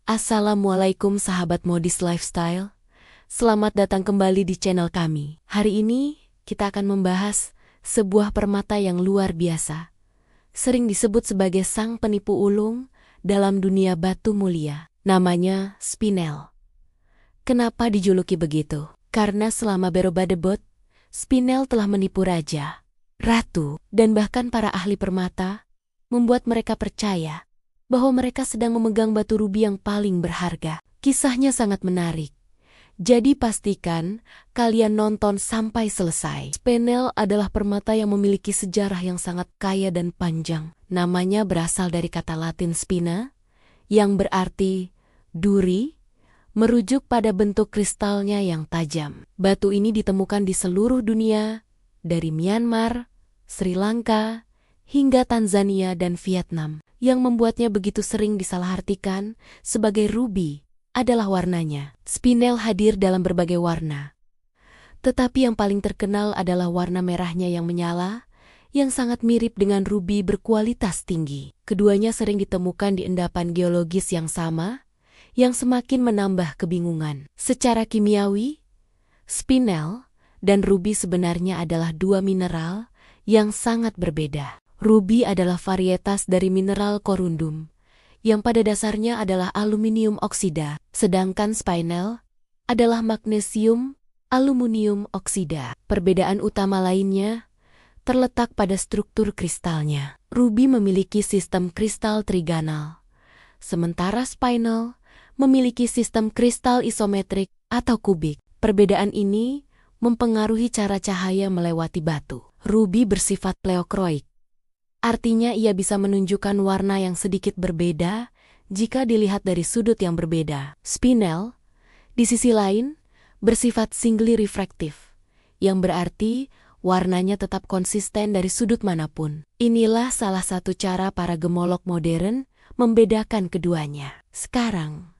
Assalamualaikum sahabat modis lifestyle. Selamat datang kembali di channel kami. Hari ini kita akan membahas sebuah permata yang luar biasa. Sering disebut sebagai sang penipu ulung dalam dunia batu mulia. Namanya spinel. Kenapa dijuluki begitu? Karena selama berabad-abad, spinel telah menipu raja, ratu, dan bahkan para ahli permata, membuat mereka percaya bahwa mereka sedang memegang batu rubi yang paling berharga. Kisahnya sangat menarik. Jadi pastikan kalian nonton sampai selesai. Spinel adalah permata yang memiliki sejarah yang sangat kaya dan panjang. Namanya berasal dari kata Latin spina, yang berarti duri, merujuk pada bentuk kristalnya yang tajam. Batu ini ditemukan di seluruh dunia, dari Myanmar, Sri Lanka, hingga Tanzania dan Vietnam. Yang membuatnya begitu sering disalahartikan sebagai rubi adalah warnanya. Spinel hadir dalam berbagai warna. Tetapi yang paling terkenal adalah warna merahnya yang menyala, yang sangat mirip dengan rubi berkualitas tinggi. Keduanya sering ditemukan di endapan geologis yang sama, yang semakin menambah kebingungan. Secara kimiawi, spinel dan rubi sebenarnya adalah dua mineral yang sangat berbeda. Rubi adalah varietas dari mineral korundum, yang pada dasarnya adalah aluminium oksida, sedangkan spinel adalah magnesium aluminium oksida. Perbedaan utama lainnya terletak pada struktur kristalnya. Rubi memiliki sistem kristal trigonal, sementara spinel memiliki sistem kristal isometrik atau kubik. Perbedaan ini mempengaruhi cara cahaya melewati batu. Rubi bersifat pleokroik. Artinya ia bisa menunjukkan warna yang sedikit berbeda jika dilihat dari sudut yang berbeda. Spinel, di sisi lain, bersifat singly refraktif, yang berarti warnanya tetap konsisten dari sudut manapun. Inilah salah satu cara para gemolog modern membedakan keduanya. Sekarang,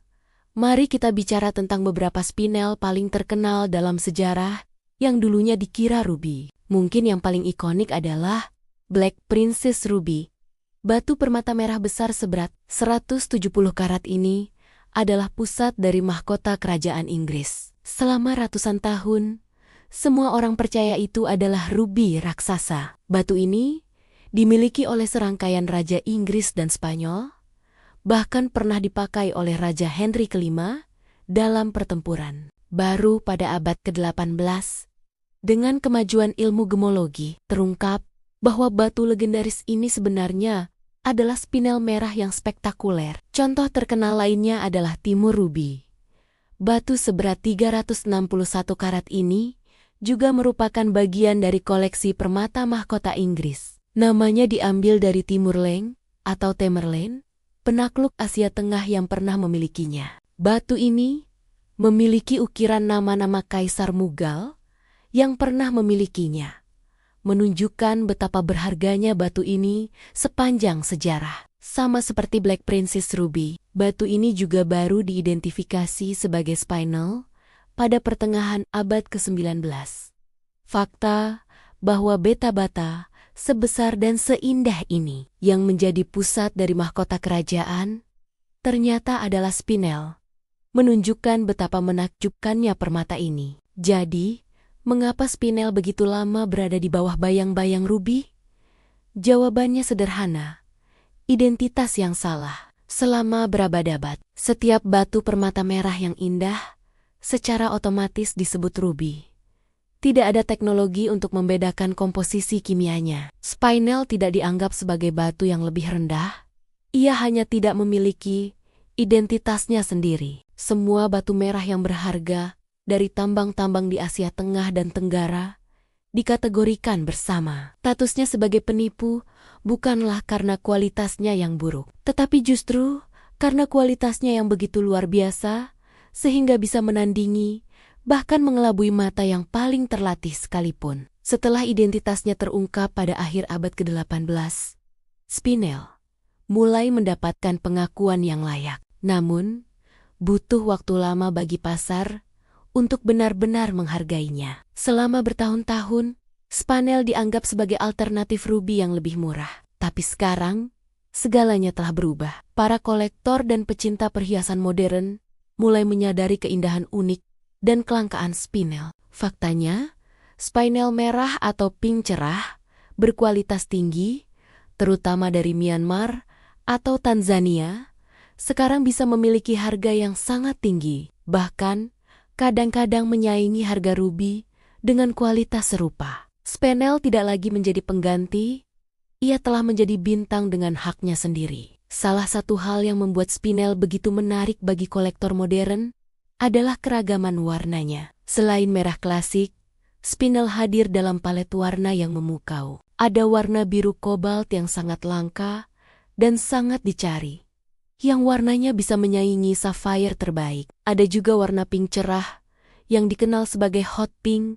mari kita bicara tentang beberapa spinel paling terkenal dalam sejarah yang dulunya dikira rubi. Mungkin yang paling ikonik adalah Black Princess Ruby. Batu permata merah besar seberat 170 karat ini adalah pusat dari mahkota kerajaan Inggris. Selama ratusan tahun, semua orang percaya itu adalah rubi raksasa. Batu ini dimiliki oleh serangkaian raja Inggris dan Spanyol, bahkan pernah dipakai oleh Raja Henry V dalam pertempuran. Baru pada abad ke-18, dengan kemajuan ilmu gemologi, terungkap bahwa batu legendaris ini sebenarnya adalah spinel merah yang spektakuler. Contoh terkenal lainnya adalah Timur Ruby. Batu seberat 361 karat ini juga merupakan bagian dari koleksi permata mahkota Inggris. Namanya diambil dari Timur Leng atau Tamerlane, penakluk Asia Tengah yang pernah memilikinya. Batu ini memiliki ukiran nama-nama kaisar Mughal yang pernah memilikinya, menunjukkan betapa berharganya batu ini sepanjang sejarah. Sama seperti Black Princess Ruby, batu ini juga baru diidentifikasi sebagai spinel pada pertengahan abad ke-19. Fakta bahwa beta bata sebesar dan seindah ini yang menjadi pusat dari mahkota kerajaan ternyata adalah spinel, menunjukkan betapa menakjubkannya permata ini. Jadi, mengapa spinel begitu lama berada di bawah bayang-bayang rubi? Jawabannya sederhana, identitas yang salah. Selama berabad-abad, setiap batu permata merah yang indah secara otomatis disebut rubi. Tidak ada teknologi untuk membedakan komposisi kimianya. Spinel tidak dianggap sebagai batu yang lebih rendah. Ia hanya tidak memiliki identitasnya sendiri. Semua batu merah yang berharga dari tambang-tambang di Asia Tengah dan Tenggara dikategorikan bersama. Statusnya sebagai penipu bukanlah karena kualitasnya yang buruk, tetapi justru karena kualitasnya yang begitu luar biasa sehingga bisa menandingi, bahkan mengelabui mata yang paling terlatih sekalipun. Setelah identitasnya terungkap pada akhir abad ke-18, spinel mulai mendapatkan pengakuan yang layak. Namun, butuh waktu lama bagi pasar untuk benar-benar menghargainya. Selama bertahun-tahun, spinel dianggap sebagai alternatif rubi yang lebih murah. Tapi sekarang, segalanya telah berubah. Para kolektor dan pecinta perhiasan modern mulai menyadari keindahan unik dan kelangkaan spinel. Faktanya, spinel merah atau pink cerah berkualitas tinggi, terutama dari Myanmar atau Tanzania, sekarang bisa memiliki harga yang sangat tinggi, bahkan kadang-kadang menyaingi harga ruby dengan kualitas serupa. Spinel tidak lagi menjadi pengganti, ia telah menjadi bintang dengan haknya sendiri. Salah satu hal yang membuat spinel begitu menarik bagi kolektor modern adalah keragaman warnanya. Selain merah klasik, spinel hadir dalam palet warna yang memukau. Ada warna biru kobalt yang sangat langka dan sangat dicari, yang warnanya bisa menyaingi sapphire terbaik. Ada juga warna pink cerah, yang dikenal sebagai hot pink,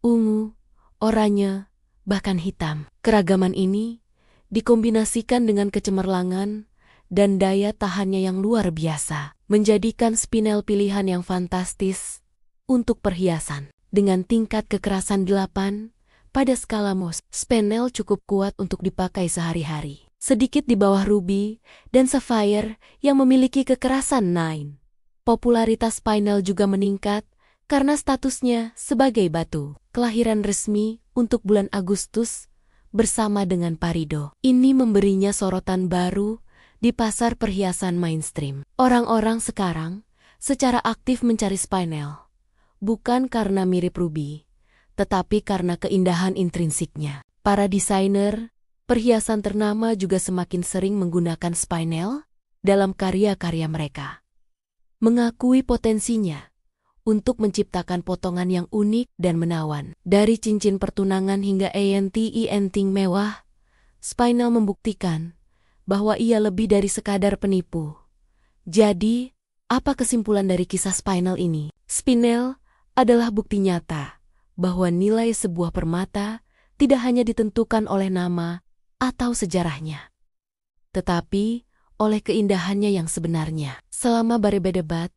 ungu, oranye, bahkan hitam. Keragaman ini dikombinasikan dengan kecemerlangan dan daya tahannya yang luar biasa, menjadikan spinel pilihan yang fantastis untuk perhiasan. Dengan tingkat kekerasan 8 pada skala Mohs, spinel cukup kuat untuk dipakai sehari-hari. Sedikit di bawah ruby dan sapphire yang memiliki kekerasan 9. Popularitas spinel juga meningkat karena statusnya sebagai batu kelahiran resmi untuk bulan Agustus bersama dengan Parido. Ini memberinya sorotan baru di pasar perhiasan mainstream. Orang-orang sekarang secara aktif mencari spinel, bukan karena mirip ruby, tetapi karena keindahan intrinsiknya. Para desainer perhiasan ternama juga semakin sering menggunakan spinel dalam karya-karya mereka, mengakui potensinya untuk menciptakan potongan yang unik dan menawan. Dari cincin pertunangan hingga anting mewah, spinel membuktikan bahwa ia lebih dari sekadar penipu. Jadi, apa kesimpulan dari kisah spinel ini? Spinel adalah bukti nyata bahwa nilai sebuah permata tidak hanya ditentukan oleh nama atau sejarahnya, tetapi oleh keindahannya yang sebenarnya. Selama berdebat,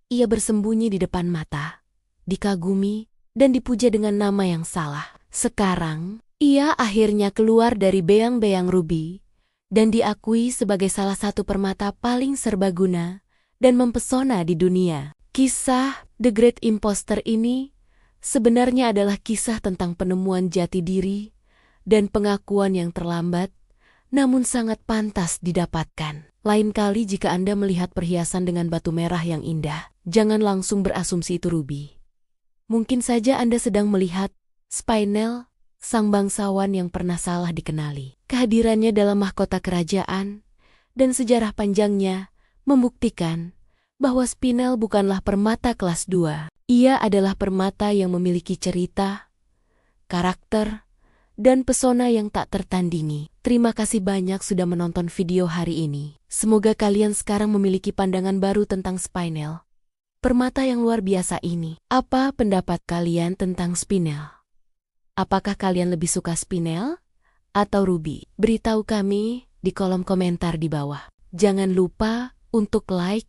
ia bersembunyi di depan mata, dikagumi, dan dipuja dengan nama yang salah. Sekarang, ia akhirnya keluar dari beang-beang ruby dan diakui sebagai salah satu permata paling serbaguna dan mempesona di dunia. Kisah The Great Imposter ini sebenarnya adalah kisah tentang penemuan jati diri dan pengakuan yang terlambat, namun sangat pantas didapatkan. Lain kali jika Anda melihat perhiasan dengan batu merah yang indah, jangan langsung berasumsi itu ruby. Mungkin saja Anda sedang melihat spinel, sang bangsawan yang pernah salah dikenali. Kehadirannya dalam mahkota kerajaan dan sejarah panjangnya membuktikan bahwa spinel bukanlah permata kelas 2. Ia adalah permata yang memiliki cerita, karakter, dan pesona yang tak tertandingi. Terima kasih banyak sudah menonton video hari ini. Semoga kalian sekarang memiliki pandangan baru tentang spinel, permata yang luar biasa ini. Apa pendapat kalian tentang spinel? Apakah kalian lebih suka spinel atau ruby? Beritahu kami di kolom komentar di bawah. Jangan lupa untuk like,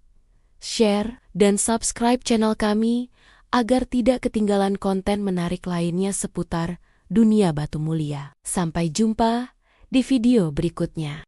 share, dan subscribe channel kami agar tidak ketinggalan konten menarik lainnya seputar dunia batu mulia. Sampai jumpa di video berikutnya.